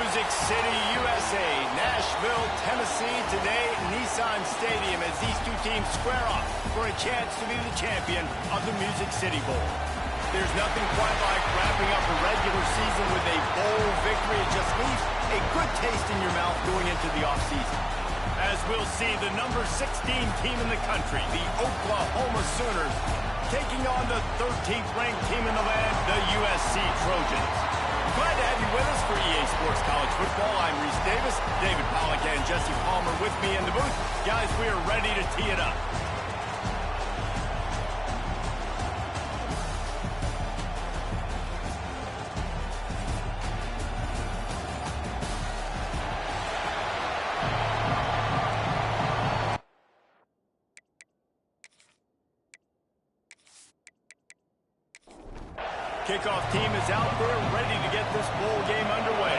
Music City, USA, Nashville, Tennessee, today Nissan Stadium as these two teams square off for a chance to be the champion of the Music City Bowl. There's nothing quite like wrapping up a regular season with a bowl victory. It just leaves a good taste in your mouth going into the offseason. As we'll see, the number 16 team in the country, the Oklahoma Sooners, taking on the 13th ranked team in the land, the USC Trojans. Glad to have you with us for EA Sports College Football. I'm Reese Davis, David Pollack and Jesse Palmer with me in the booth. Guys, we are ready to tee it up. Kickoff team is out there ready to get this bowl game underway.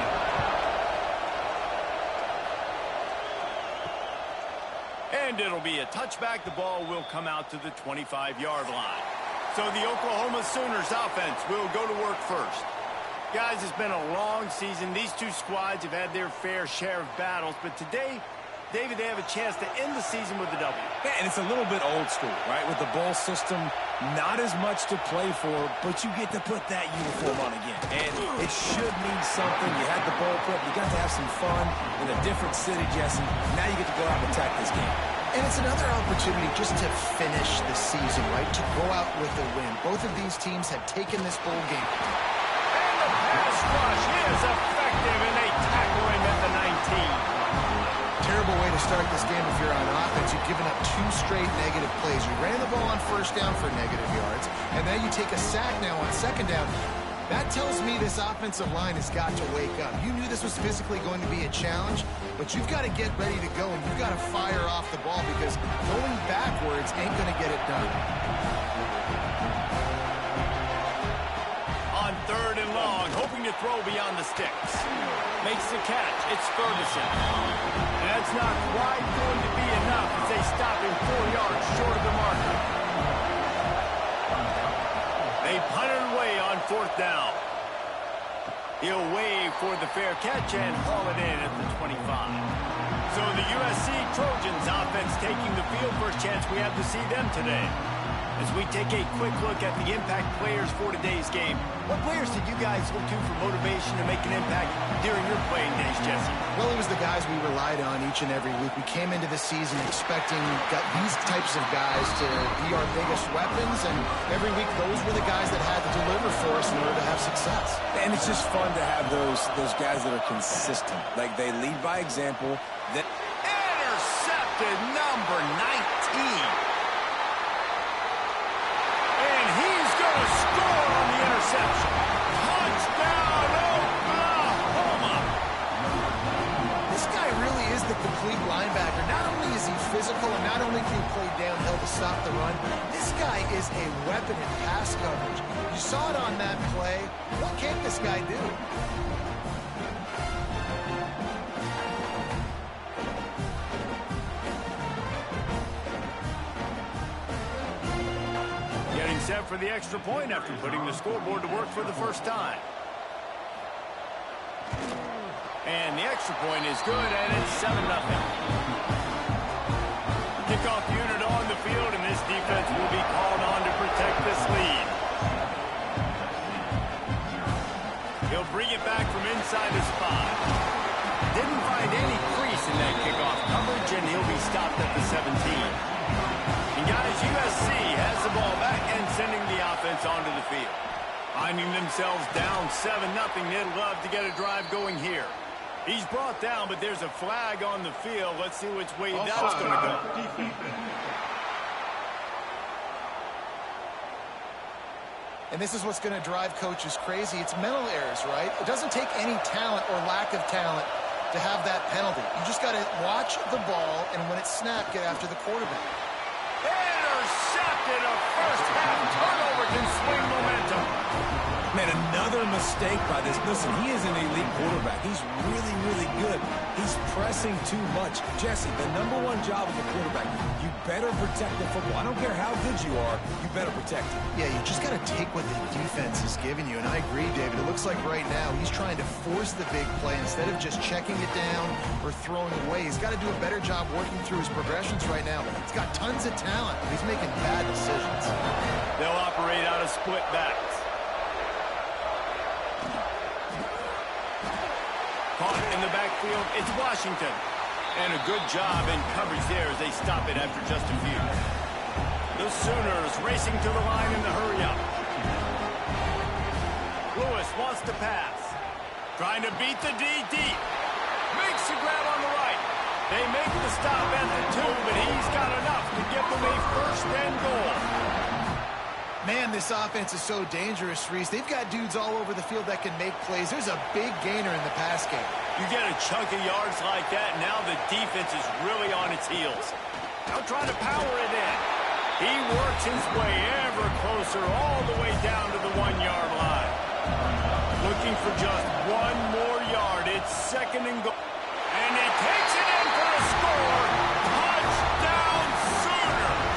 And it'll be a touchback. The ball will come out to the 25-yard line. So the Oklahoma Sooners offense will go to work first. Guys, it's been a long season. These two squads have had their fair share of battles, but today, David, they have a chance to end the season with a W. Yeah, and it's a little bit old school, right? With the bowl system, not as much to play for, but you get to put that uniform on again. And it should mean something. You had the bowl prep. You got to have some fun in a different city, Jesse. Now you get to go out and attack this game. And it's another opportunity just to finish the season, right? To go out with a win. Both of these teams have taken this bowl game. And the pass rush is effective, and they tackle him at the 19. Terrible way to start this game if you're on offense. You've given up 2 straight negative plays. You ran the ball on first down for negative yards, and then you take a sack now on second down. That tells me this offensive line has got to wake up. You knew this was physically going to be a challenge, but you've got to get ready to go, and you've got to fire off the ball because going backwards ain't going to get it done. On 3rd and long, hoping to throw beyond the sticks. Makes the catch. It's Ferguson. And that's not quite going to be enough as they stop him 4 yards short of the marker. They punt it away on 4th down. He'll wave for the fair catch and haul it in at the 25. So the USC Trojans offense taking the field. First chance we have to see them today. As we take a quick look at the impact players for today's game, what players did you guys look to for motivation to make an impact during your playing days, Jesse? Well, it was the guys we relied on each and every week. We came into the season expecting these types of guys to be our biggest weapons, and every week those were the guys that had to deliver for us in order to have success. And it's just fun to have those guys that are consistent. Like, they lead by example. Intercepted, number 19. Score on the interception. Touchdown, Oklahoma. This guy really is the complete linebacker. Not only is he physical and not only can he play downhill to stop the run, this guy is a weapon in pass coverage. You saw it on that play. What can't this guy do? Set for the extra point after putting the scoreboard to work for the first time. And the extra point is good, and it's 7-0. Kickoff unit on the field, and this defense will be called on to protect this lead. He'll bring it back from inside his 5. Didn't find any crease in that kickoff coverage, and he'll be stopped at the 17. And guys, USC has the ball back and sending the offense onto the field. Finding themselves down 7-0, they'd love to get a drive going here. He's brought down, but there's a flag on the field. Let's see which way that's going to go. And this is what's going to drive coaches crazy. It's mental errors, right? It doesn't take any talent or lack of talent to have that penalty. You just got to watch the ball, and when it's snapped, get after the quarterback. Intercepted. A first half turnover can swing momentum. Man, another mistake by this. Listen, he is an elite quarterback. He's really, really good. He's pressing too much. Jesse, the #1 job of a quarterback, you better protect the football. I don't care how good you are, you better protect it. Yeah, you just got to take what the defense is giving you. And I agree, David. It looks like right now he's trying to force the big play instead of just checking it down or throwing away. He's got to do a better job working through his progressions right now. He's got tons of talent, but he's making bad decisions. They'll operate out of split backs. Caught in the backfield, it's Washington. And a good job in coverage there as they stop it after just a few. The Sooners racing to the line in the hurry-up. Lewis wants to pass. Trying to beat the D deep. Makes the grab on the right. They make the stop at the 2, but he's got enough to give them a first and goal. Man, this offense is so dangerous, Reese. They've got dudes all over the field that can make plays. There's a big gainer in the pass game. You get a chunk of yards like that, now the defense is really on its heels. Now trying to power it in. He works his way ever closer all the way down to the 1-yard line. Looking for just one more yard. It's second and goal. And he takes it in for a score. Touchdown Sooners!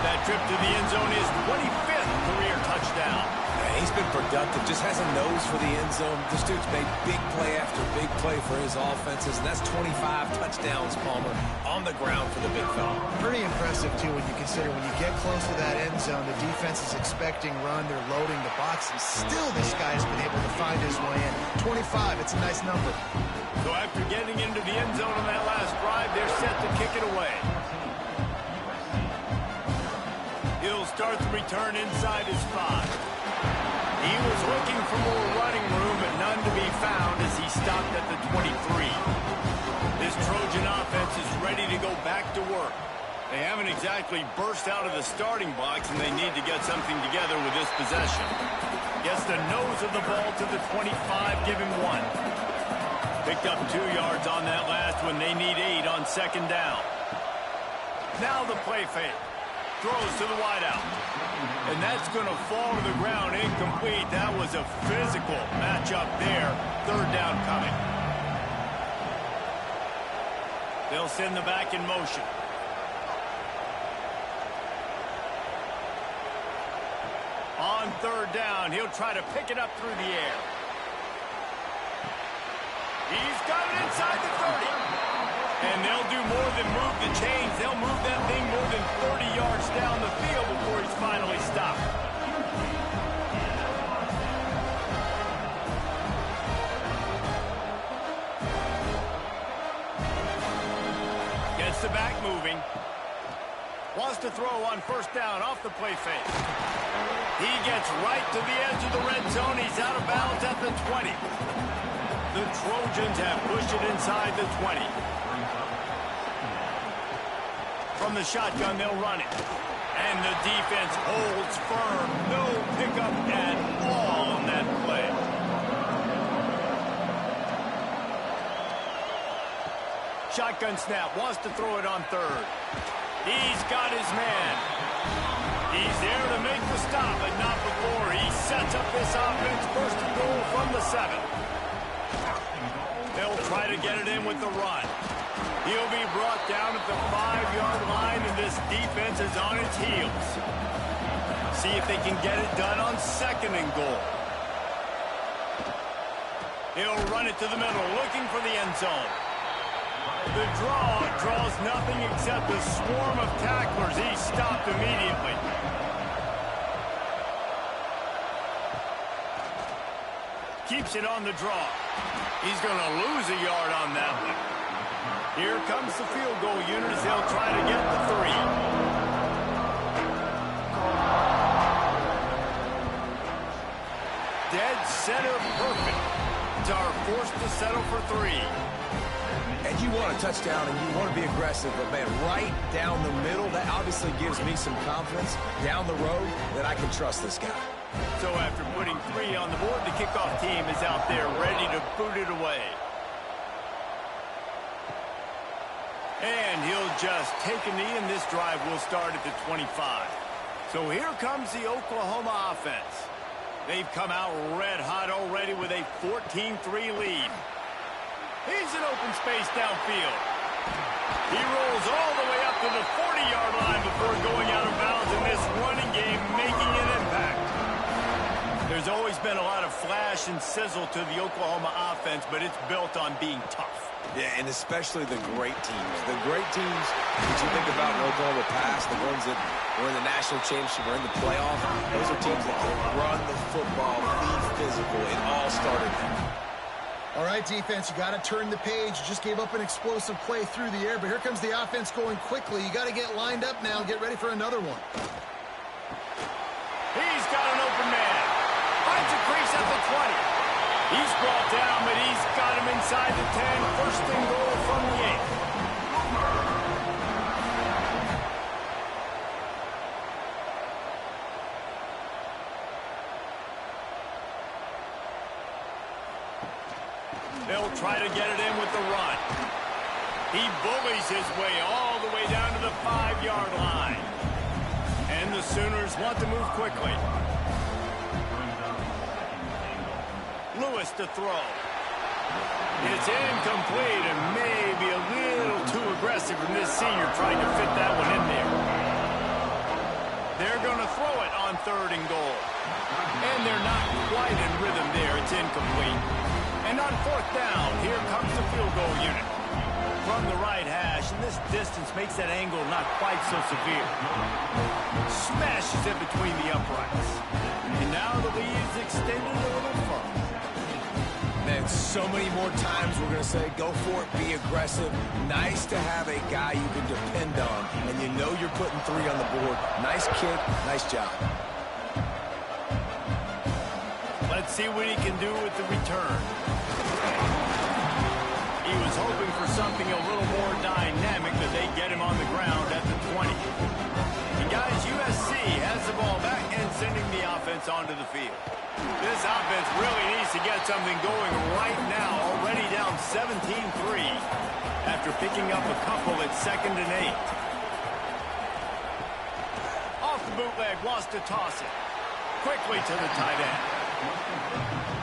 That trip to the end zone is 25th career touchdown. He's been productive, just has a nose for the end zone. This dude's made big play after big play for his offenses, and that's 25 touchdowns, Palmer, on the ground for the big fella. Pretty impressive, too, when you consider when you get close to that end zone, the defense is expecting run, they're loading the box, and still this guy's been able to find his way in. 25, it's a nice number. So after getting into the end zone on that last drive, they're set to kick it away. He'll start the return inside his 5. He was looking for more running room, but none to be found as he stopped at the 23. This Trojan offense is ready to go back to work. They haven't exactly burst out of the starting box, and they need to get something together with this possession. Gets the nose of the ball to the 25, give him 1. Picked up 2 yards on that last one. They need 8 on second down. Now the play fake. Throws to the wideout. And that's going to fall to the ground incomplete. That was a physical matchup there. Third down coming. They'll send the back in motion. On third down, he'll try to pick it up through the air. He's got it inside the 30. And they'll do more than move the chains. They'll move that thing more than 30 yards down the field before he's finally stopped. Gets the back moving. Wants to throw on first down off the play fake. He gets right to the edge of the red zone. He's out of bounds at the 20. The Trojans have pushed it inside the 20. From the shotgun, they'll run it. And the defense holds firm. No pickup at all on that play. Shotgun snap, wants to throw it on third. He's got his man. He's there to make the stop, but not before. He sets up this offense, first and goal from the 7. They'll try to get it in with the run. He'll be brought down at the 5-yard line, and this defense is on its heels. See if they can get it done on second and goal. He'll run it to the middle, looking for the end zone. The draw draws nothing except a swarm of tacklers. He's stopped immediately. Keeps it on the draw. He's going to lose a yard on that one. Here comes the field goal unit as they'll try to get the 3. Dead center perfect. It's our forced to settle for 3. And you want a touchdown and you want to be aggressive, but man, right down the middle, that obviously gives me some confidence down the road that I can trust this guy. So after putting 3 on the board, the kickoff team is out there ready to boot it away. And he'll just take a knee, and this drive will start at the 25. So here comes the Oklahoma offense. They've come out red hot already with a 14-3 lead. He's in open space downfield. He rolls all the way up to the 40-yard line before going out of bounds in this running game, making an impact. There's always been a lot of flash and sizzle to the Oklahoma offense, but it's built on being tough. Yeah, and especially the great teams. The great teams that you think about in Oklahoma past, the ones that were in the national championship or in the playoff, those are teams that can run the football, be physical. It all started there. All right, defense, you got to turn the page. You just gave up an explosive play through the air, but here comes the offense going quickly. You got to get lined up now and get ready for another one. He's got an open man. Finds a crease at the 20. He's brought down, but he's got him inside the 10. First and goal from the 8. They'll try to get it in with the run. He bullies his way all the way down to the 5-yard line. And the Sooners want to move quickly. Lewis to throw. It's incomplete and maybe a little too aggressive from this senior trying to fit that one in there. They're going to throw it on 3rd and goal. And they're not quite in rhythm there. It's incomplete. And on 4th down, here comes the field goal unit. From the right hash, and this distance makes that angle not quite so severe. Smashes it between the uprights. And now the lead is extended a little further. Man, so many more times we're going to say, go for it, be aggressive. Nice to have a guy you can depend on, and you know you're putting 3 on the board. Nice kick, nice job. Let's see what he can do with the return. He was hoping for something a little more dynamic, but they get him on the ground at the 20. And guys, USC has the ball back and sending the offense onto the field. This offense really needs to get something going right now, already down 17-3 after picking up a couple at 2nd and 8. Off the bootleg, wants to toss it. Quickly to the tight end.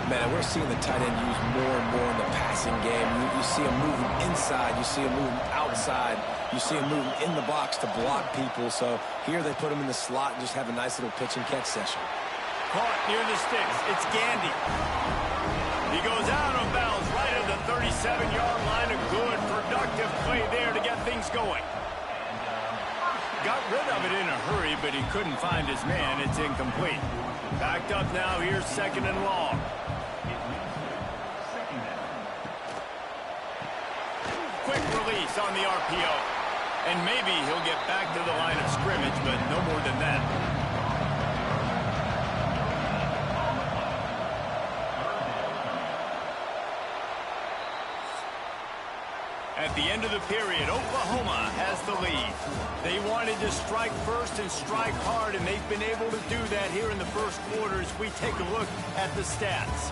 Man, we're seeing the tight end used more and more in the passing game. You see him moving inside. You see him moving outside. You see him moving in the box to block people. So here they put him in the slot and just have a nice little pitch and catch session. Caught near the sticks. It's Gandy. He goes out of bounds right at the 37-yard line. A good, productive play there to get things going. Got rid of it in a hurry, but he couldn't find his man. It's incomplete. Backed up now. Here's 2nd and long. Quick release on the RPO. And maybe he'll get back to the line of scrimmage, but no more than that. At the end of the period, Oklahoma has the lead. They wanted to strike first and strike hard, and they've been able to do that here in the first quarter as we take a look at the stats.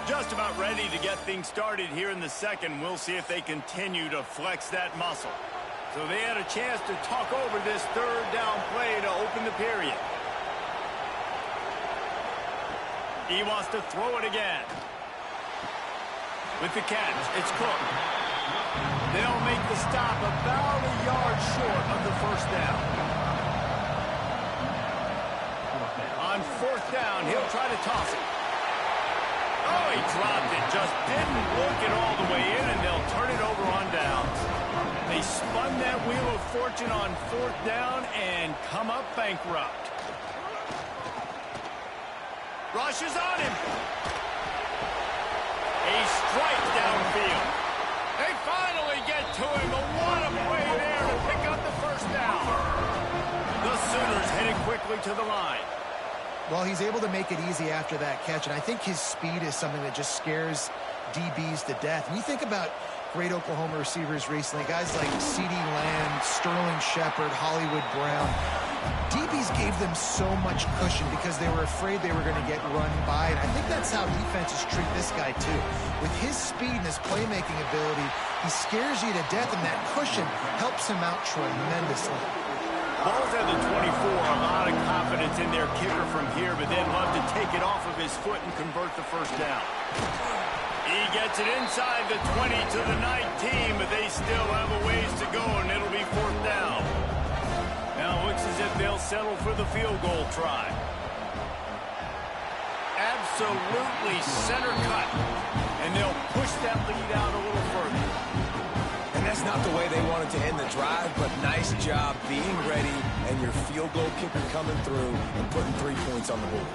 Just about ready to get things started here in the second. We'll see if they continue to flex that muscle. So they had a chance to talk over this 3rd down play to open the period. He wants to throw it again. With the catch, it's Cook. They'll make the stop about a yard short of the 1st down. On 4th down, he'll try to toss it. Oh, he dropped it. Just didn't look it all the way in, and they'll turn it over on downs. They spun that wheel of fortune on 4th down and come up bankrupt. Rushes on him. A strike downfield. They finally get to him. A what a play there to pick up the 1st down. The Sooners headed quickly to the line. Well, he's able to make it easy after that catch, and I think his speed is something that just scares DBs to death. And you think about great Oklahoma receivers recently, guys like CeeDee Lamb, Sterling Shepard, Hollywood Brown. DBs gave them so much cushion because they were afraid they were going to get run by, and I think that's how defenses treat this guy too. With his speed and his playmaking ability, he scares you to death, and that cushion helps him out tremendously. Ball's at the 24, a lot of confidence in their kicker from here, but they'd love to take it off of his foot and convert the first down. He gets it inside the 20 to the 19, but they still have a ways to go, and it'll be fourth down. Now it looks as if they'll settle for the field goal try. Absolutely center cut, and they'll push that lead out a little further. And that's not the way they wanted to end the drive, but nice job being ready and your field goal kicker coming through and putting 3 points on the board.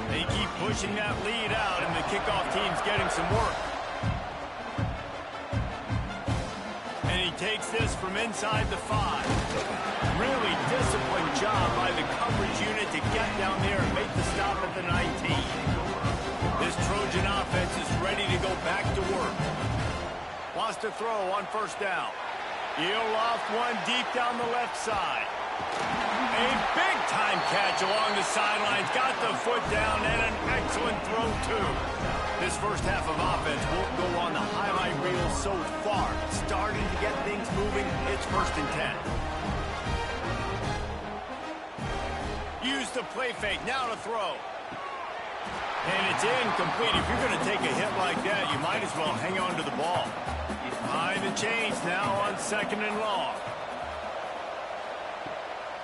They keep pushing that lead out, and the kickoff team's getting some work. And he takes this from inside the 5. Really disciplined job by the coverage unit to get down there and make the stop at the 19. This Trojan offense is ready to go back to work. Wants to throw on first down. He'll loft one deep down the left side. A big-time catch along the sidelines. Got the foot down and an excellent throw, too. This first half of offense won't go on the highlight reel so far. Starting to get things moving. It's 1st and 10. Use the play fake. Now to throw. And it's incomplete. If you're going to take a hit like that, you might as well hang on to the ball. Behind the chains now on 2nd and long.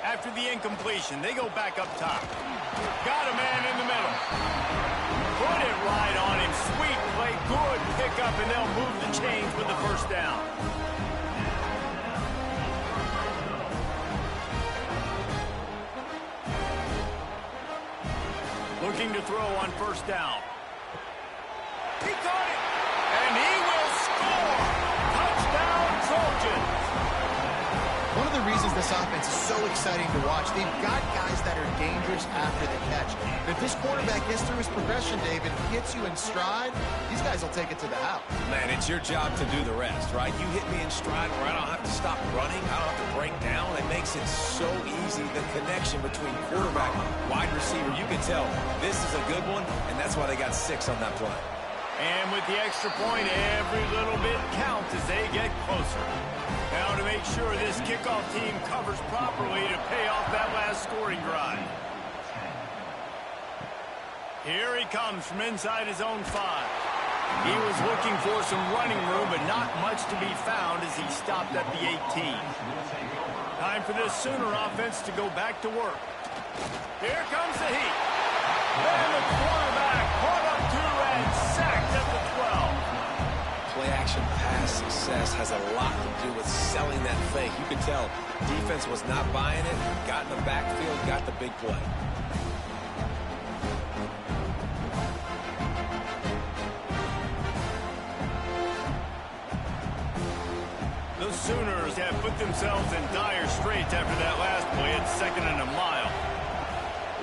After the incompletion, they go back up top. Got a man in the middle. Put it right on him. Sweet play. Good pickup, and they'll move the chains with the first down. Looking to throw on first down. He caught it, and he will score. Touchdown, Trojans. One of the reasons this offense is so exciting to watch, they've got guys that are dangerous after the catch. And if this quarterback gets through his progression, David, hits you in stride, these guys will take it to the house. Man, it's your job to do the rest, right? You hit me in stride where I don't have to stop running. I don't have to break down. It makes it so easy, the connection between quarterback and wide receiver. You can tell this is a good one, and that's why they got 6 on that play. And with the extra point, every little bit counts as they get closer. Now to make sure this kickoff team covers properly to pay off that last scoring drive. Here he comes from inside his own 5. He was looking for some running room, but not much to be found as he stopped at the 18. Time for this Sooner offense to go back to work. Here comes the heat. And the quarterback caught up to and sacked at the 12. Play-action pass success has a lot to do with selling that fake. You could tell defense was not buying it, got in the backfield, got the big play. The Sooners have put themselves in dire straits after that last play at 2nd and a mile.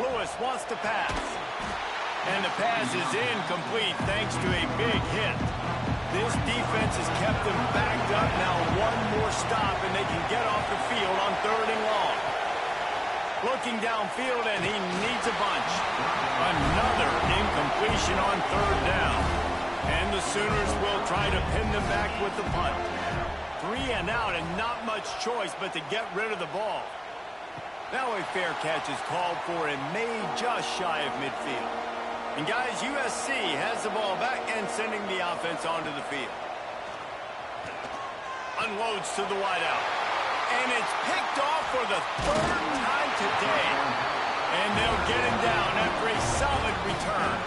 Lewis wants to pass. And the pass is incomplete thanks to a big hit. This defense has kept them backed up. Now one more stop and they can get off the field on 3rd and long. Looking downfield, and he needs a bunch. Another incompletion on 3rd down. And the Sooners will try to pin them back with the punt. 3 and out, and not much choice but to get rid of the ball. Now a fair catch is called for and made just shy of midfield. And guys, USC has the ball back and sending the offense onto the field. Unloads to the wideout. And it's picked off for the 3rd time today. And they'll get him down after a solid return.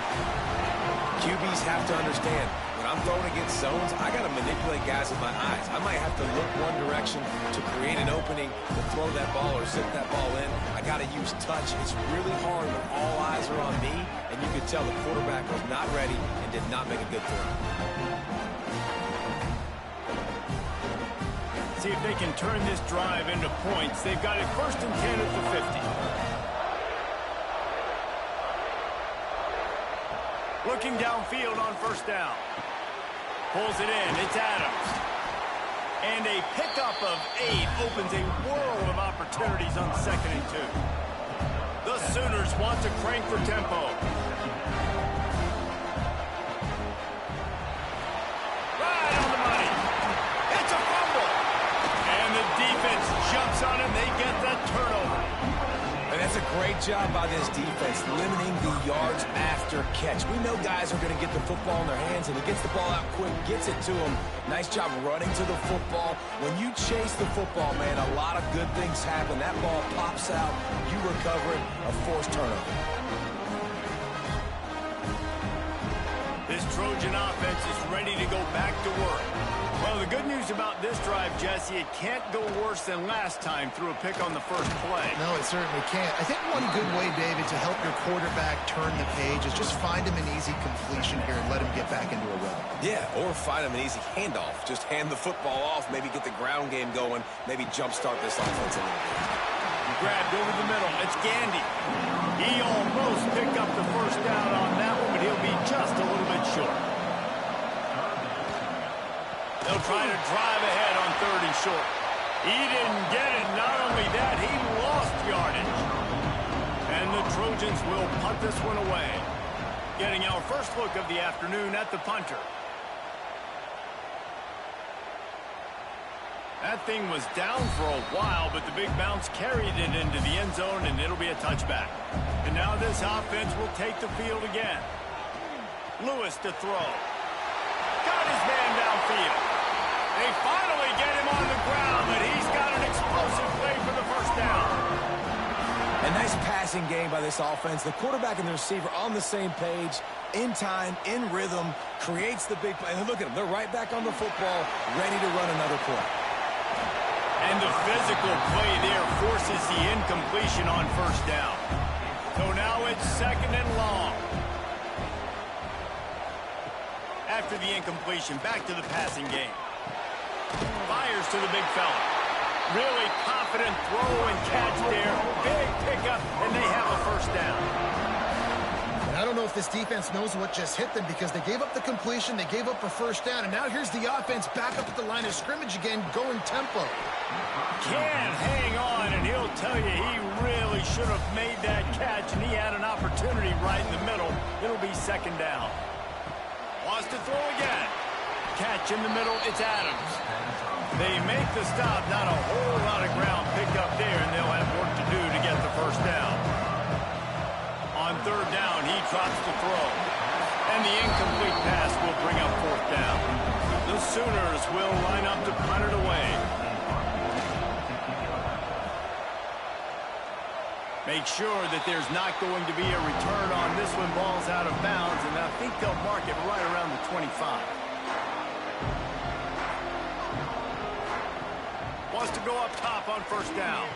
QBs have to understand, when I'm throwing against zones, I got to manipulate guys with my eyes. I might have to look one direction to create an opening to throw that ball or zip that ball in. I got to use touch. It's really hard when all eyes are on me, and you could tell the quarterback was not ready and did not make a good throw. See if they can turn this drive into points. They've got it 1st and 10 at the 50. Looking downfield on 1st down. Pulls it in. It's Adams. And a pickup of 8 opens a world of opportunities on 2nd and 2. The Sooners want to crank for tempo. Right on the money. It's a fumble. And the defense jumps on him. They get that turnover. And that's a great job by this defense, limiting the yards after catch. We know guys are going to get the football in their hands, and he gets the ball out quick, gets it to them. Nice job running to the football. When you chase the football, man, a lot of good things happen. That ball pops out, you recover it, a forced turnover. This Trojan offense is ready to go back to work. Well, the good news about this drive, Jesse, it can't go worse than last time through a pick on the first play. No, it certainly can't. I think one good way, David, to help your quarterback turn the page is just find him an easy completion here and let him get back into a rhythm. Yeah, or find him an easy handoff. Just hand the football off, maybe get the ground game going, maybe jumpstart this offense a little bit. Grabbed over the middle. It's Gandy. He almost picked up the first down on that one, but he'll be just a little bit short. They'll try to drive ahead on 3rd and short. He didn't get it. Not only that, he lost yardage. And the Trojans will punt this one away. Getting our first look of the afternoon at the punter. That thing was down for a while, but the big bounce carried it into the end zone, and it'll be a touchback. And now this offense will take the field again. Lewis to throw. Got his man downfield. They finally get him on the ground, but he's got an explosive play for the first down. A nice passing game by this offense. The quarterback and the receiver on the same page, in time, in rhythm, creates the big play. And look at them. They're right back on the football, ready to run another play. And the physical play there forces the incompletion on first down. So now it's 2nd and long. After the incompletion, back to the passing game. Fires to the big fella. Really confident throw and catch there. Big pickup, and they have a first down. And I don't know if this defense knows what just hit them because they gave up the completion, they gave up a first down, and now here's the offense back up at the line of scrimmage again, going tempo. Can hang on, and he'll tell you he really should have made that catch, and he had an opportunity right in the middle. It'll be 2nd down. Wants to throw again. Catch in the middle, it's Adams. They make the stop, not a whole lot of ground picked up there, and they'll have work to do to get the first down. On 3rd down, he drops the throw. And the incomplete pass will bring up 4th down. The Sooners will line up to punt it away. Make sure that there's not going to be a return on this one. Ball's out of bounds, and I think they'll mark it right around the 25. Wants to go up top on first down.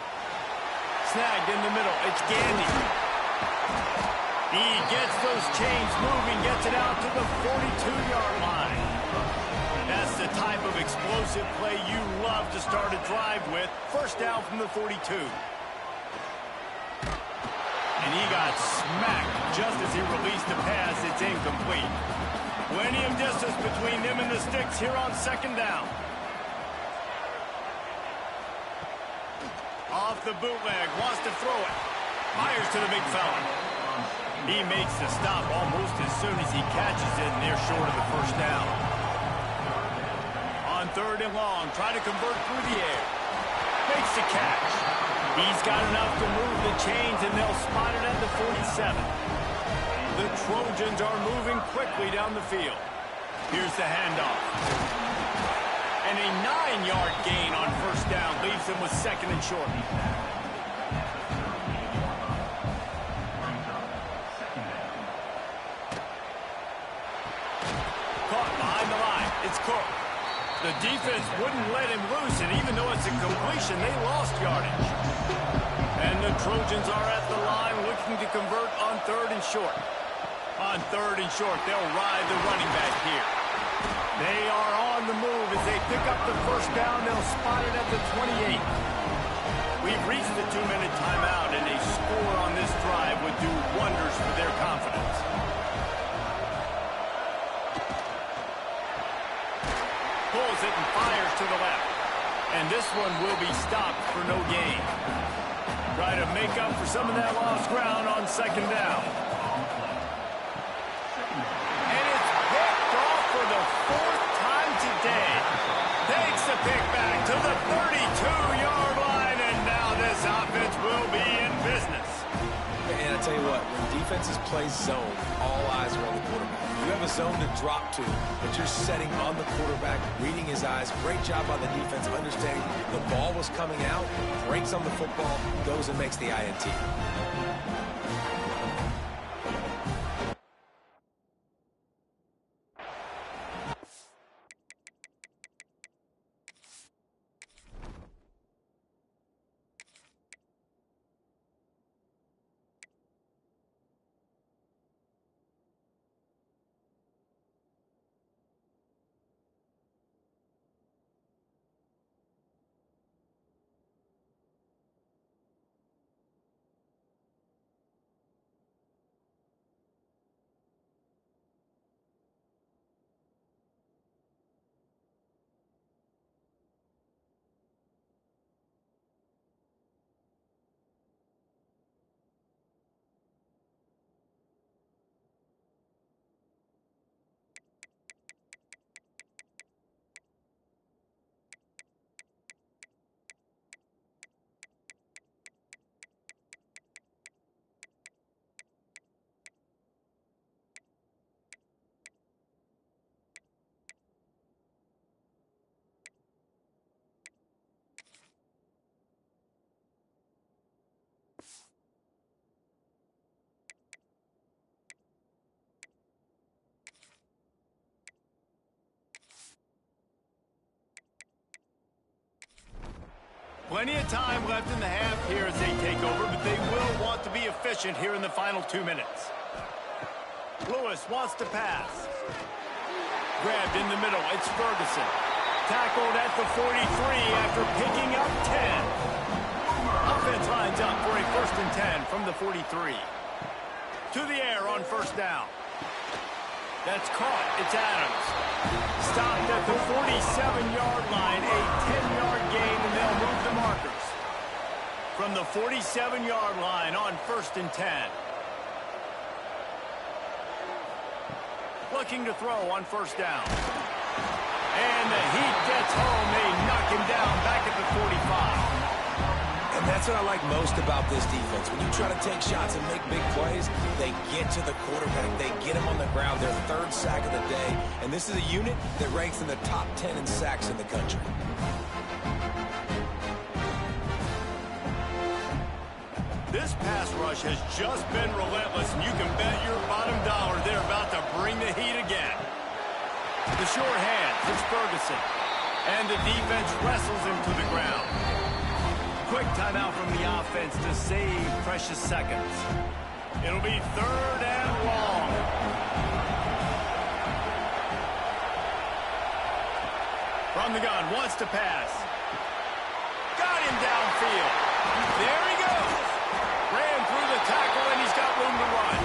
Snagged in the middle. It's Gandy. He gets those chains moving, gets it out to the 42-yard line. That's the type of explosive play you love to start a drive with. First down from the 42. And he got smacked just as he released the pass. It's incomplete. Plenty of distance between them and the sticks here on 2nd down. Off the bootleg, wants to throw it. Fires to the big fella. He makes the stop almost as soon as he catches it, and they're short of the first down. On 3rd and long, try to convert through the air. Makes the catch. He's got enough to move the chains, and they'll spot it at the 47. The Trojans are moving quickly down the field. Here's the handoff. And a 9-yard gain on first down leaves them with 2nd and short. Caught behind the line. It's Cook. The defense wouldn't let him loose, and even though it's a completion, they lost yardage. And the Trojans are at the line looking to convert on 3rd and short. On 3rd and short, they'll ride the running back here. They are on the move as they pick up the first down. They'll spot it at the 28. We've reached the 2-minute timeout, and a score on this drive would do wonders for their confidence. Pulls it and fires to the left. And this one will be stopped for no gain. Try to make up for some of that lost ground on second down. And it's picked off for the fourth time today. Takes the pick back to the 32-yard line, and now this offense will be in business. And I tell you what, when defenses play zone, all eyes are on the quarterback. You have a zone to drop to, but you're setting on the quarterback, reading his eyes. Great job on the defense, understanding the ball was coming out, breaks on the football, goes and makes the INT. Plenty of time left in the half here as they take over, but they will want to be efficient here in the final 2 minutes. Lewis wants to pass. Grabbed in the middle. It's Ferguson. Tackled at the 43 after picking up 10. Offense lines up for a 1st and 10 from the 43. To the air on 1st down. That's caught. It's Adams. Stopped at the 47-yard line. A 10-yard gain, and they'll move the markers. From the 47-yard line on 1st and 10. Looking to throw on 1st down. And the heat gets home. They knock him down back at the 45. And that's what I like most about this defense. When you try to take shots and make big plays, they get to the quarterback. They get him on the ground, their 3rd sack of the day. And this is a unit that ranks in the top 10 in sacks in the country. This pass rush has just been relentless, and you can bet your bottom dollar they're about to bring the heat again. The sure hand, it's Ferguson. And the defense wrestles him to the ground. Quick timeout from the offense to save precious seconds. It'll be 3rd and long. From the gun, wants to pass. Got him downfield. There he goes. Ran through the tackle, and he's got room to run.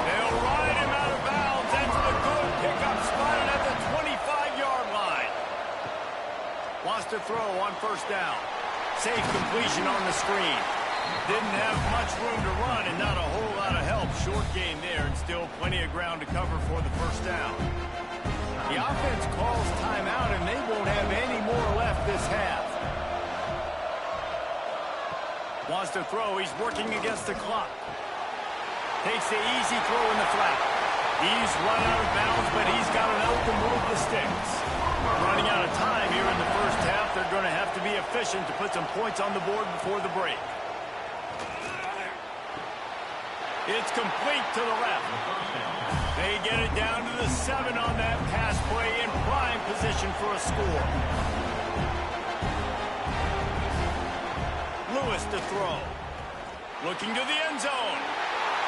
They'll ride him out of bounds. That's a good pickup, spotted at the 25-yard line. Wants to throw on 1st down. Safe completion on the screen. Didn't have much room to run and not a whole lot of help. Short gain there and still plenty of ground to cover for the 1st down. The offense calls timeout and they won't have any more left this half. Wants to throw. He's working against the clock. Takes the easy throw in the flat. He's run out of bounds, but he's got enough to move the sticks. Running out of time here in the 1st half. They're going to have to be efficient to put some points on the board before the break. It's complete to the left. They get it down to the 7 on that pass play in prime position for a score. Lewis to throw. Looking to the end zone.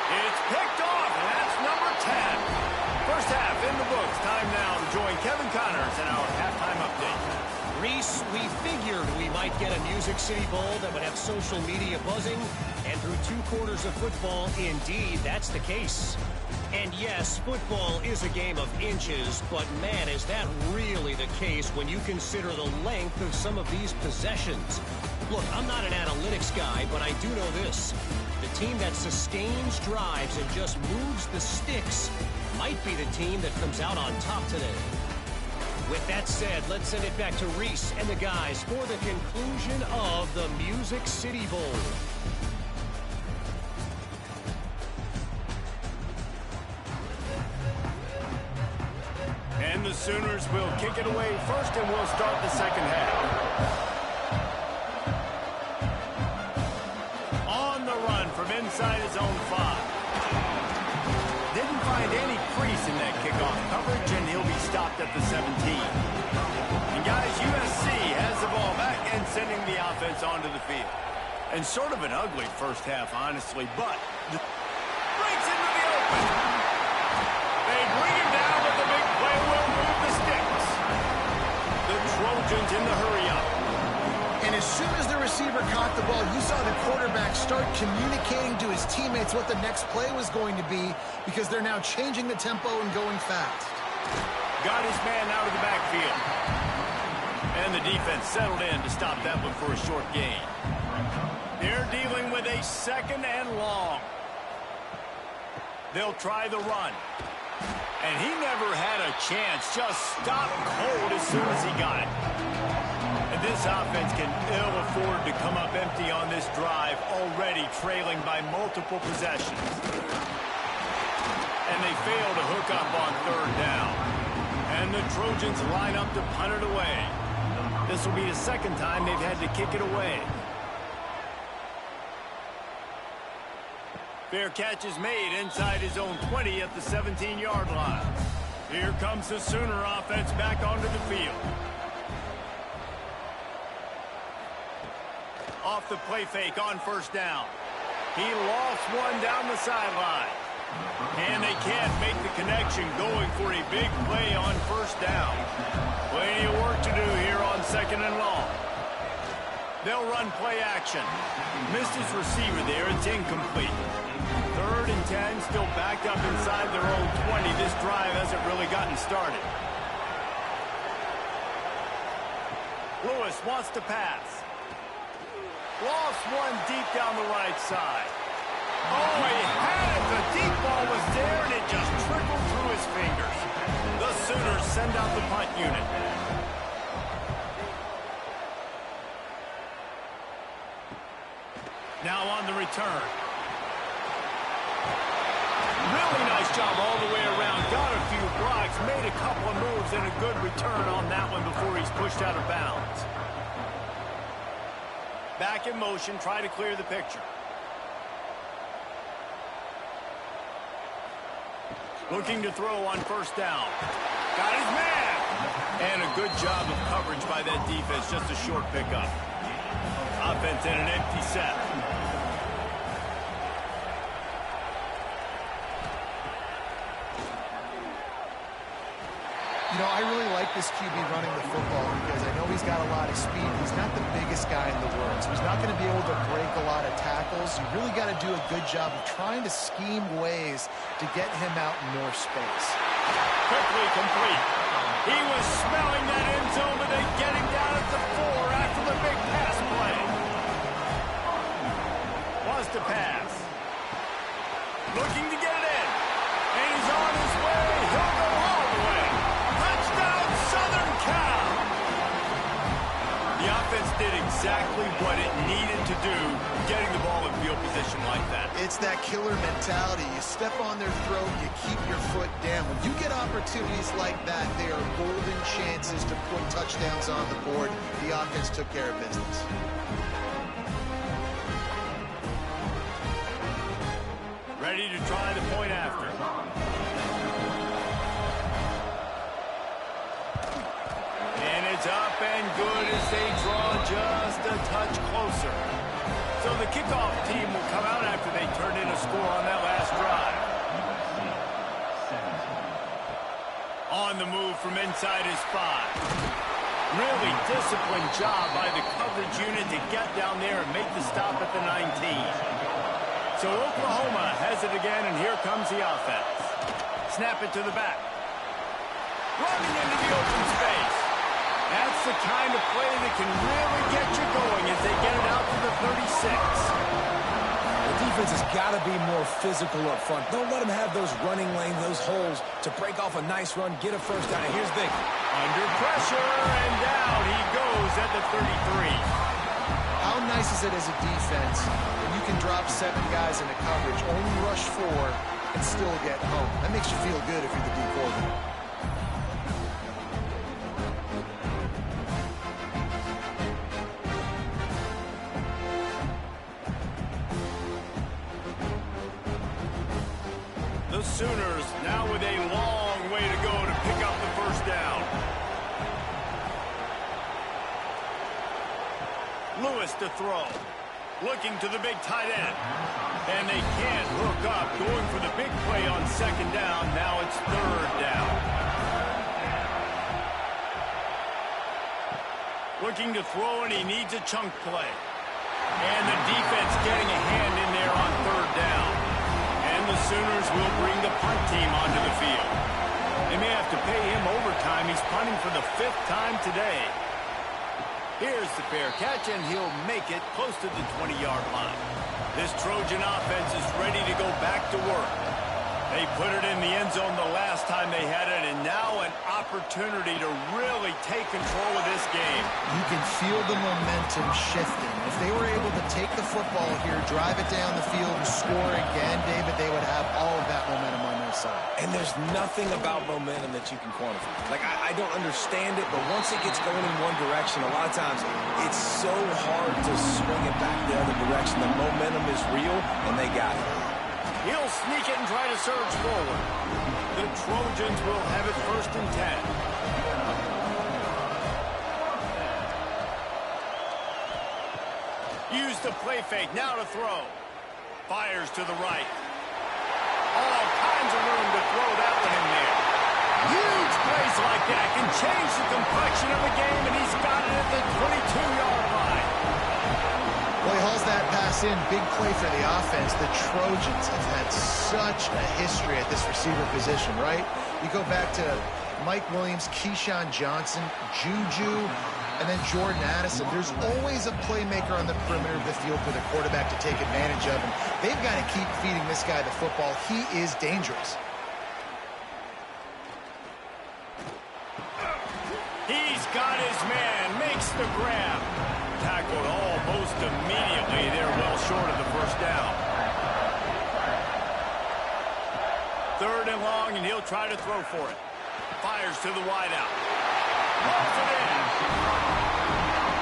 It's picked off, and that's number 10. 1st half in the books. Time now to join Kevin Connors in our halftime update. Reese, we figured we might get a Music City Bowl that would have social media buzzing, and through 2 quarters of football, indeed, that's the case. And yes, football is a game of inches, but man, is that really the case when you consider the length of some of these possessions. Look, I'm not an analytics guy, but I do know this. The team that sustains drives and just moves the sticks might be the team that comes out on top today. With that said, let's send it back to Reese and the guys for the conclusion of the Music City Bowl. And the Sooners will kick it away first, and we'll start the second half. On the run from inside his own 5. Didn't find any crease in that kickoff coverage, and he'll be stopped at the 17. And guys, USC has the ball back and sending the offense onto the field. And sort of an ugly first half, honestly, but breaks into the open. They bring him down, but the big play will move the sticks. The Trojans in the hurry-up. And as soon as the receiver caught the ball, you saw the quarterback start communicating to his teammates what the next play was going to be, because they're now changing the tempo and going fast. Got his man out of the backfield. And the defense settled in to stop that one for a short gain. They're dealing with a 2nd and long. They'll try the run. And he never had a chance. Just stopped cold as soon as he got it. And this offense can ill afford to come up empty on this drive, already trailing by multiple possessions. And they fail to hook up on 3rd down. And the Trojans line up to punt it away. This will be the 2nd time they've had to kick it away. Fair catch is made inside his own 20 at the 17-yard line. Here comes the Sooner offense back onto the field. Off the play fake on 1st down. He lost one down the sideline. And they can't make the connection, going for a big play on 1st down. Plenty of work to do here on 2nd and long. They'll run play action. Missed his receiver there. It's incomplete. 3rd and 10, still backed up inside their own 20. This drive hasn't really gotten started. Lewis wants to pass. Lost one deep down the right side. Oh, he had it. The deep ball was there, and it just trickled through his fingers. The Sooners send out the punt unit. Now on the return. Really nice job all the way around. Got a few blocks, made a couple of moves, and a good return on that one before he's pushed out of bounds. Back in motion, try to clear the picture. Looking to throw on 1st down. Got his man! And a good job of coverage by that defense, just a short pickup. Offense in an empty set. You know, I really like this QB running the football because I know he's got a lot of speed. He's not the biggest guy in the world, so he's not going to be able to break a lot of tackles. You really got to do a good job of trying to scheme ways to get him out in more space. Quickly complete. He was smelling that end zone, but they get him down at the 4 after the big pass play. Wants to pass. Looking to get it in. And he's on his way. He'll go all the way. Touchdown, Southern Cal. The offense did exactly what it needed to do, getting the ball in field position like that. It's that killer mentality. You step on their throat, you keep your foot down. When you get opportunities like that, they are golden chances to put touchdowns on the board. The offense took care of business. Ready to try the point after. And it's up and good as they draw just a touch closer. So the kickoff team will come out after they turn in a score on that last drive. On the move from inside his 5. Really disciplined job by the coverage unit to get down there and make the stop at the 19. So Oklahoma has it again, and here comes the offense. Snap it to the back. Running into the open space. That's the kind of play that can really get you going as they get it out to the 36. The defense has got to be more physical up front. Don't let them have those running lanes, those holes to break off a nice run, get a first down. And here's the thing. Under pressure, and down he goes at the 33. How nice is it as a defense when you can drop 7 guys into coverage, only rush 4, and still get home? That makes you feel good if you're the D coordinator. The Sooners now with a long way to go to pick up the first down. Lewis to throw. Looking to the big tight end. And they can't hook up. Going for the big play on second down. Now it's third down. Looking to throw, and he needs a chunk play. And the defense getting a hand in there on third down. And the Sooners will bring the punt team onto the field. They may have to pay him overtime. He's punting for the 5th time today. Here's the fair catch, and he'll make it close to the 20-yard line. This Trojan offense is ready to go back to work. They put it in the end zone the last time they had it, and now an opportunity to really take control of this game. You can feel the momentum shifting. If they were able to take the football here, drive it down the field, and score again, David, they would have all of that momentum on their side. And there's nothing about momentum that you can quantify. Like, I don't understand it, but once it gets going in one direction, a lot of times it's so hard to swing it back the other direction. The momentum is real, and they got it. He'll sneak it and try to surge forward. The Trojans will have it 1st and 10. Use the play fake, now to throw. Fires to the right. All kinds of room to throw that one in there. Huge plays like that can change the complexion of the game, and he's got it at the 22-yard line. Well, he hauls that pass in. Big play for the offense. The Trojans have had such a history at this receiver position, right? You go back to Mike Williams, Keyshawn Johnson, Juju, and then Jordan Addison. There's always a playmaker on the perimeter of the field for the quarterback to take advantage of, and they've got to keep feeding this guy the football. He is dangerous. He's got his man, makes the grab. Tackled almost immediately. They're well short of the first down. 3rd and long, and he'll try to throw for it. Fires to the wideout. Rolls it in.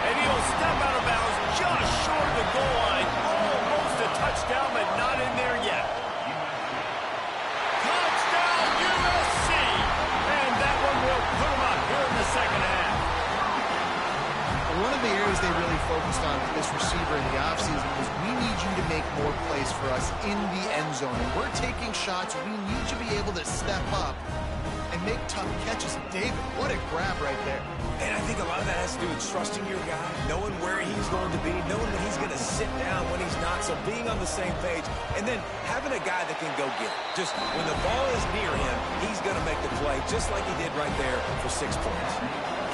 And he'll step out of bounds just short of the goal line. Almost a touchdown, but not in there yet. Touchdown, USC! And that one will put him up here in the second half. One of the areas they really focused on with this receiver in the offseason was we need you to make more plays for us in the end zone. And we're taking shots. We need you to be able to step up and make tough catches. David, what a grab right there. And I think a lot of that has to do with trusting your guy, knowing where he's going to be, knowing that he's going to sit down when he's not, so being on the same page, and then having a guy that can go get it. Just when the ball is near him, he's going to make the play, just like he did right there for 6 points.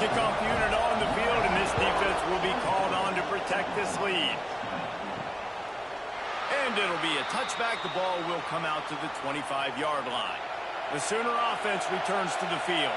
Kickoff unit on the field, and this defense will be called on to protect this lead. And it'll be a touchback. The ball will come out to the 25-yard line. The Sooner offense returns to the field.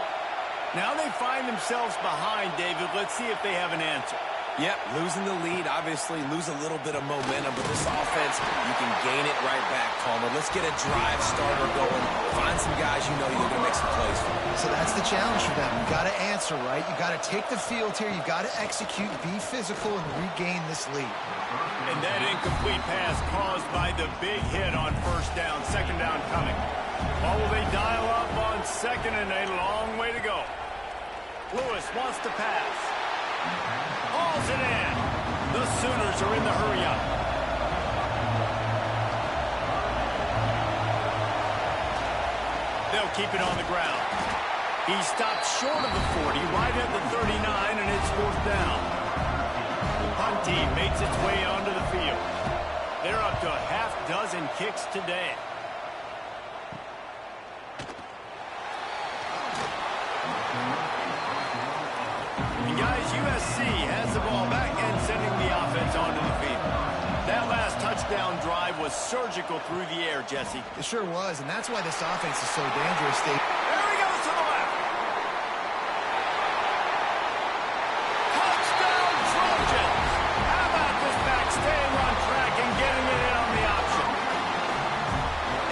Now they find themselves behind, David. Let's see if they have an answer. Yep, losing the lead, obviously lose a little bit of momentum, but this offense, you can gain it right back, Palmer. Let's get a drive starter going. Find some guys you know you're going to make some plays for. So that's the challenge for them. You got to answer, right? You got to take the field here. You got to execute, be physical, and regain this lead. And that incomplete pass caused by the big hit on first down. Second down coming. Or will they dial up on second, and a long way to go? Lewis wants to pass. Hauls it in. The Sooners are in the hurry-up. They'll keep it on the ground. He stopped short of the 40, right at the 39, and it's fourth down. The punt team makes its way onto the field. They're up to a half dozen kicks today. And guys, USC has the ball back and sending the offense onto the field. That last touchdown drive was surgical through the air, Jesse. It sure was, and that's why this offense is so dangerous. There he goes to the left. Touchdown, Trojans. How about this back staying on track and getting it in on the option?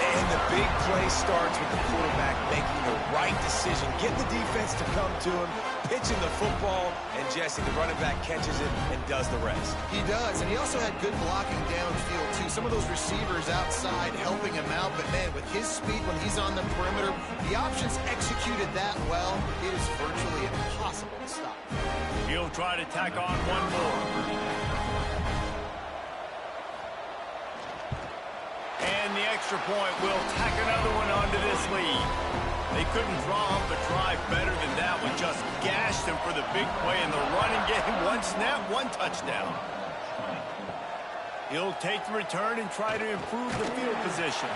And the big play starts with the quarterback making the right decision, getting the defense to come to him, pitching the football, and Jesse, the running back, catches it and does the rest. He does, and he also had good blocking downfield, too. Some of those receivers outside helping him out, but, man, with his speed when he's on the perimeter, the options executed that well, it is virtually impossible to stop. He'll try to tack on one more. And the extra point will tack another one onto this lead. They couldn't draw up a drive better than that one. Just gashed them for the big play in the running game. One snap, one touchdown. He'll take the return and try to improve the field position.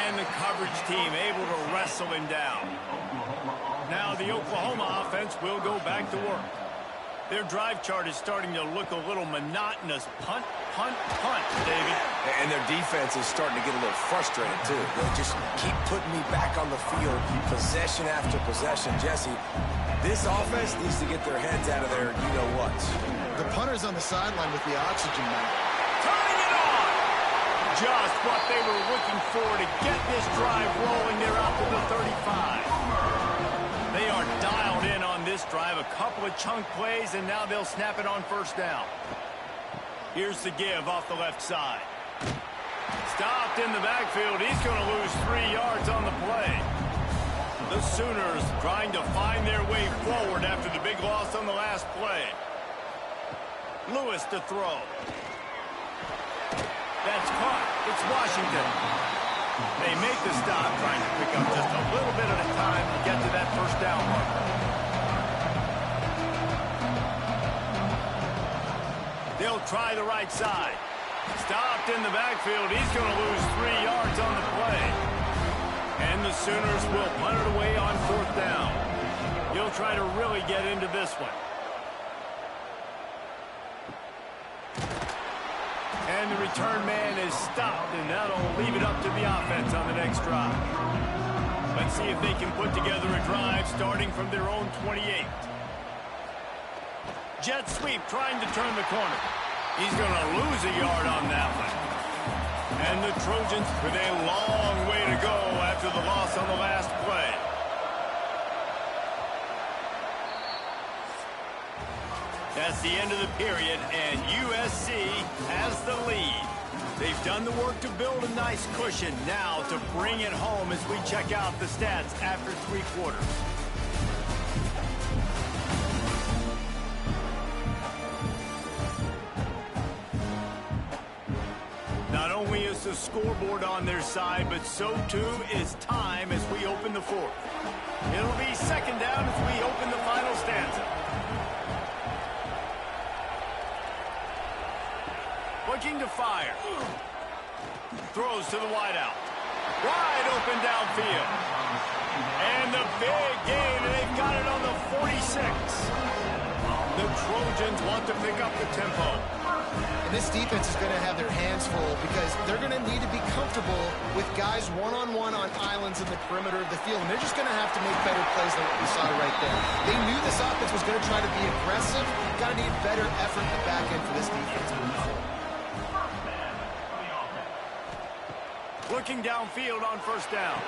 And the coverage team able to wrestle him down. Now the Oklahoma offense will go back to work. Their drive chart is starting to look a little monotonous. Punt, punt, punt, David. And their defense is starting to get a little frustrated, too. They just keep putting me back on the field, possession after possession. Jesse, this offense needs to get their heads out of their you-know-whats. The punter's on the sideline with the oxygen mask. Turning it on! Just what they were looking for to get this drive rolling. They're out to the 35. They are dialed in on this drive. A couple of chunk plays, and now they'll snap it on first down. Here's the give off the left side. Stopped in the backfield. He's going to lose 3 yards on the play. The Sooners trying to find their way forward after the big loss on the last play. Lewis to throw. That's caught. It's Washington. They make the stop, trying to pick up just a little bit at a time to get to that first down marker. They'll try the right side. Stopped in the backfield. He's going to lose 3 yards on the play. And the Sooners will punt it away on fourth down. He'll try to really get into this one. And the return man is stopped, and that'll leave it up to the offense on the next drive. Let's see if they can put together a drive starting from their own 28. Jet sweep trying to turn the corner. He's going to lose a yard on that one. And the Trojans with a long way to go after the loss on the last play. That's the end of the period, and USC has the lead. They've done the work to build a nice cushion. Now to bring it home as we check out the stats after 3 quarters. Not only is the scoreboard on their side, but so too is time as we open the fourth. It'll be second down as we open the final stanza. Looking to fire. Throws to the wideout. Wide open downfield. And the big gain, and they've got it on the 46. The Trojans want to pick up the tempo. And this defense is going to have their hands full because they're going to need to be comfortable with guys one-on-one on islands in the perimeter of the field. And they're just going to have to make better plays than what we saw right there. They knew this offense was going to try to be aggressive. Got to need better effort in the back end for this defense moving forward. Looking downfield on first down.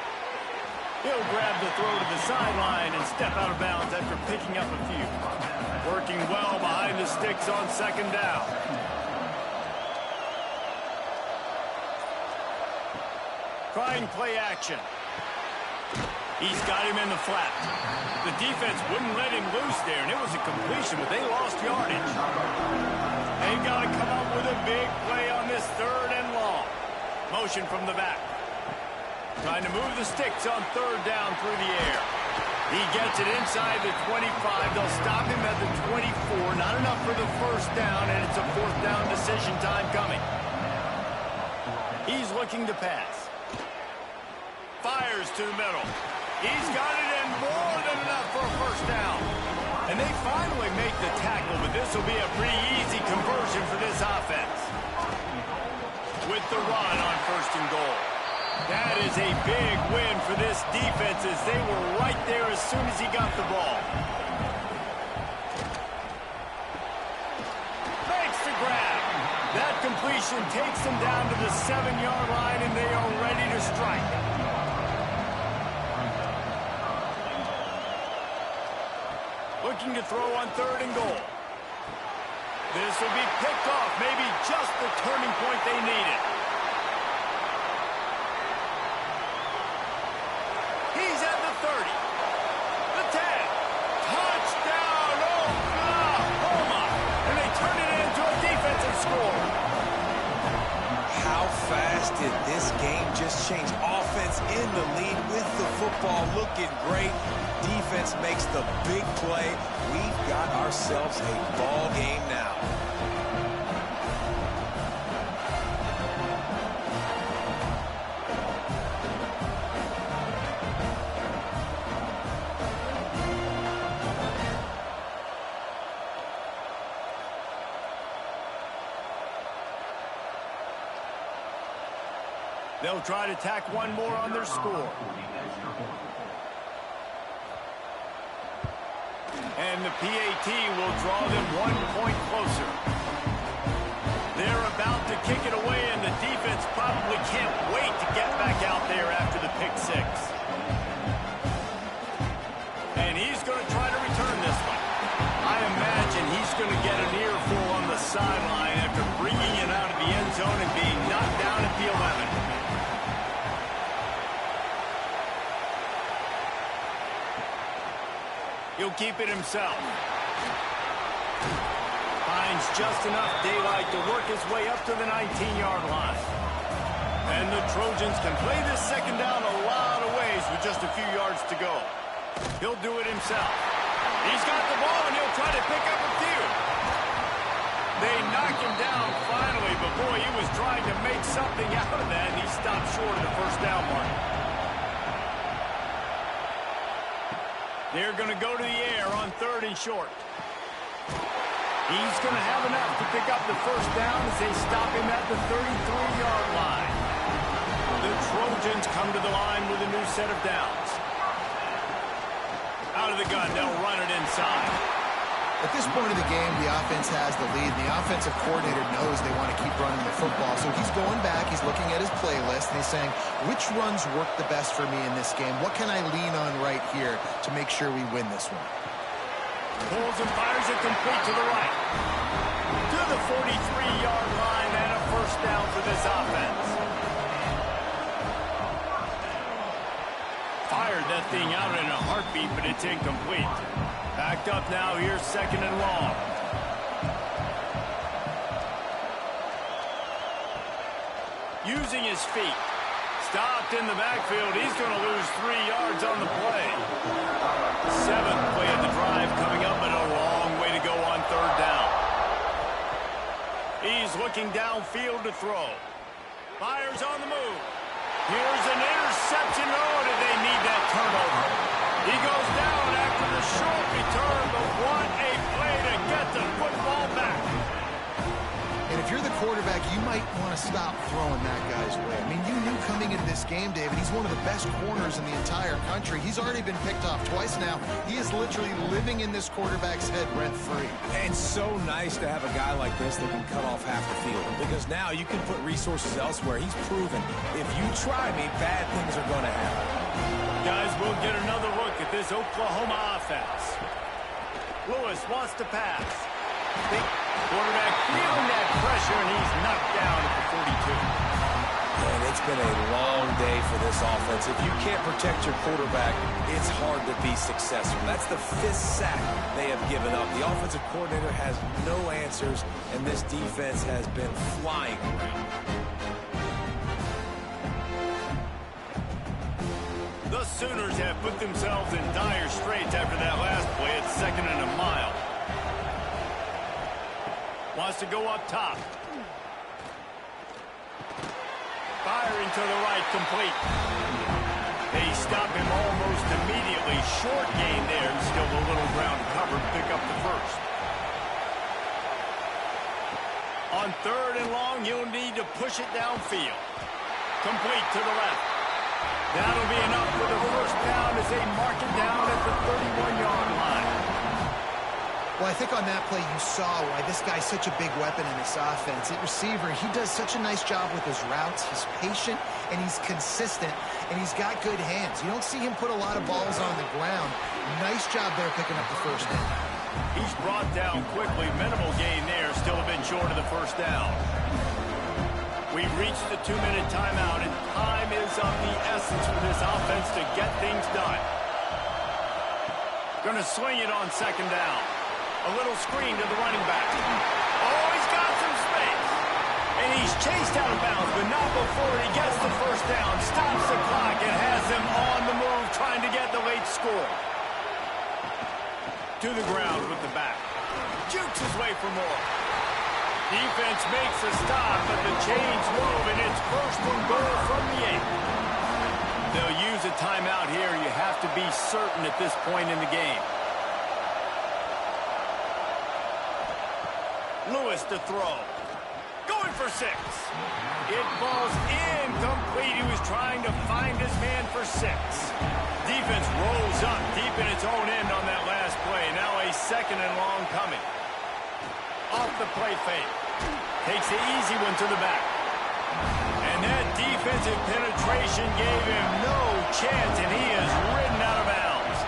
He'll grab the throw to the sideline and step out of bounds after picking up a few. Working well behind the sticks on second down. Trying play action. He's got him in the flat. The defense wouldn't let him loose there, and it was a completion, but they lost yardage. They've got to come up with a big play on this third and long. Motion from the back. Trying to move the sticks on third down through the air. He gets it inside the 25. They'll stop him at the 24. Not enough for the first down, and it's a fourth down decision time coming. He's looking to pass. Fires to the middle. He's got it in, more than enough for a first down. And they finally make the tackle, but this will be a pretty easy conversion for this offense. With the run on first and goal. That is a big win for this defense as they were right there as soon as he got the ball. Makes the grab. That completion takes them down to the 7-yard line, and they are ready to strike. Looking to throw on third and goal. This will be picked off, maybe just the turning point they needed. He's at the 30, the 10, touchdown, Oklahoma, and they turn it into a defensive score. How fast did this game just change? Offense in the lead with the football looking great. Defense makes the big play. We've got ourselves a ball game now. They'll try to tack one more on their score. And the PAT will draw them 1 point closer. They're about to kick it away, and the defense probably can't wait to get back out there after the pick six. And he's going to try to return this one. I imagine he's going to get an earful on the sideline after bringing it out of the end zone and being knocked down at the 11. He'll keep it himself. Finds just enough daylight to work his way up to the 19-yard line. And the Trojans can play this second down a lot of ways with just a few yards to go. He'll do it himself. He's got the ball, and he'll try to pick up a few. They knock him down finally, but boy, he was trying to make something out of that, and he stopped short of the first down mark. They're going to go to the air on third and short. He's going to have enough to pick up the first down as they stop him at the 33-yard line. The Trojans come to the line with a new set of downs. Out of the gun, they'll run it inside. At this point of the game, the offense has the lead. The offensive coordinator knows they want to keep running the football. So he's going back, he's looking at his playlist, and he's saying, which runs work the best for me in this game? What can I lean on right here to make sure we win this one? Pulls and fires it complete to the right. To the 43-yard line, and a first down for this offense. Fired that thing out in a heartbeat, but it's incomplete. Backed up now, here's second and long. Using his feet. Stopped in the backfield. He's going to lose 3 yards on the play. Seventh play of the drive coming up, but a long way to go on third down. He's looking downfield to throw. Fires on the move. Here's an interception. Oh, did they need that turnover? He goes down after the short return, but what a play to get the football back. And if you're the quarterback, you might want to stop throwing that guy's way. I mean, you knew coming into this game, David, he's one of the best corners in the entire country. He's already been picked off twice now. He is literally living in this quarterback's head rent-free. And so nice to have a guy like this that can cut off half the field, because now you can put resources elsewhere. He's proven if you try me, bad things are going to happen. Guys, we'll get another look at this Oklahoma offense. Lewis wants to pass. Quarterback feeling that pressure, and he's knocked down at the 42. And it's been a long day for this offense. If you can't protect your quarterback, it's hard to be successful. That's the 5th sack they have given up. The offensive coordinator has no answers, and this defense has been flying around. The Sooners have put themselves in dire straits after that last play. It's 2nd and a mile. Wants to go up top. Firing to the right, complete. They stop him almost immediately. Short gain there. Still a little ground covered. Pick up the first. On 3rd and long, you'll need to push it downfield. Complete to the left. That'll be enough for the first down as they mark it down at the 31-yard line. Well, I think on that play you saw why this guy's such a big weapon in this offense. At receiver, he does such a nice job with his routes. He's patient, and he's consistent, and he's got good hands. You don't see him put a lot of balls on the ground. Nice job there picking up the first down. He's brought down quickly. Minimal gain there. Still a bit short of the first down. We've reached the 2-minute timeout, and time is of the essence for this offense to get things done. Going to swing it on 2nd down. A little screen to the running back. Oh, he's got some space. And he's chased out of bounds, but not before he gets the first down. Stops the clock and has them on the move, trying to get the late score. To the ground with the back. Jukes his way for more. Defense makes a stop, but the chains move, and it's 1st and goal from the 8. They'll use a timeout here. You have to be certain at this point in the game. Lewis to throw. Going for 6. It falls incomplete. He was trying to find his man for 6. Defense rolls up deep in its own end on that last play. Now a 2nd and long coming. Off the play fake. Takes the easy one to the back. And that defensive penetration gave him no chance, and he is ridden out of bounds.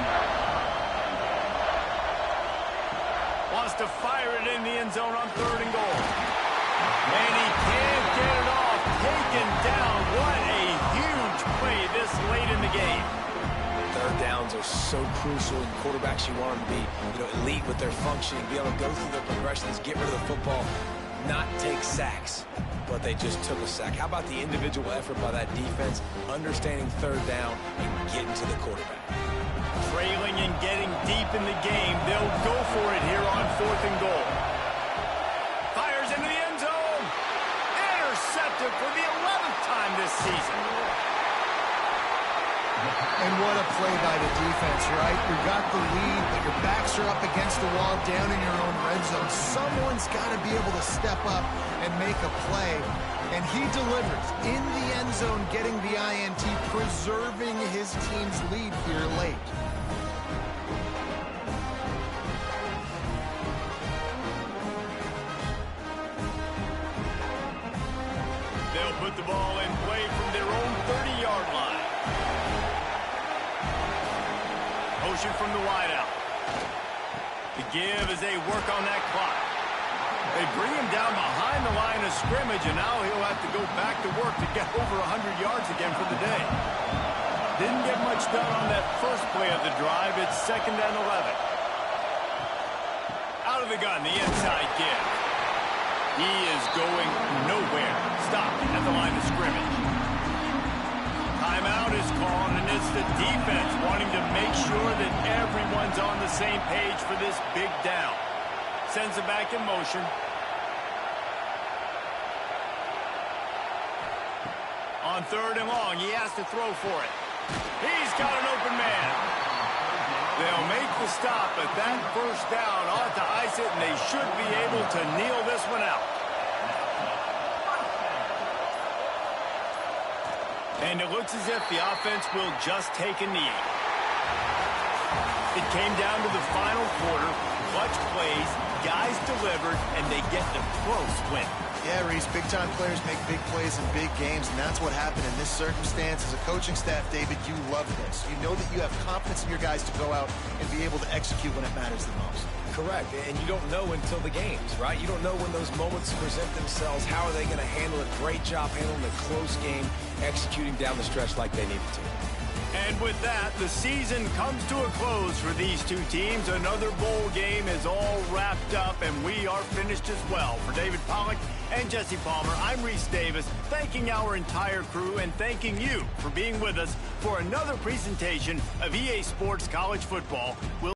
Wants to fire it in the end zone on 3rd and goal. And he can't get it off. Taken down. What a huge play this late in the game. 3rd downs are so crucial, and quarterbacks, you want them to be, elite with their functioning, be able to go through their progressions, get rid of the football, not take sacks. But they just took a sack. How about the individual effort by that defense, understanding 3rd down and getting to the quarterback? Trailing and getting deep in the game. They'll go for it here on 4th and goal. Fires into the end zone. Intercepted for the 11th time this season. And what a play by the defense, right? You got the lead, but your backs are up against the wall down in your own red zone. Someone's got to be able to step up and make a play. And he delivers in the end zone, getting the INT, preserving his team's lead here late. They'll put the ball in play from their own 30-yard line. Motion from the wideout. The give as they work on that clock. They bring him down behind the line of scrimmage, and now he'll have to go back to work to get over 100 yards again for the day. Didn't get much done on that first play of the drive. It's 2nd and 11. Out of the gun, the inside give. He is going nowhere. Stopped at the line of scrimmage. Timeout is called, and it's the defense wanting to make sure that everyone's on the same page for this big down. Sends it back in motion. On 3rd and long, he has to throw for it. He's got an open man. They'll make the stop, but that first down ought to ice it, and they should be able to kneel this one out. And it looks as if the offense will just take a knee. It came down to the final quarter. Clutch plays, guys delivered, and they get the close win. Yeah, Reese, big-time players make big plays in big games, and that's what happened in this circumstance. As a coaching staff, David, you love this. You know that you have confidence in your guys to go out and be able to execute when it matters the most. Correct, and you don't know until the games, right? You don't know when those moments present themselves. How are they going to handle it? Great job handling a close game, executing down the stretch like they needed to. And with that, the season comes to a close for these two teams. Another bowl game is all wrapped up, and we are finished as well. For David Pollack and Jesse Palmer, I'm Reese Davis, thanking our entire crew and thanking you for being with us for another presentation of EA Sports College Football.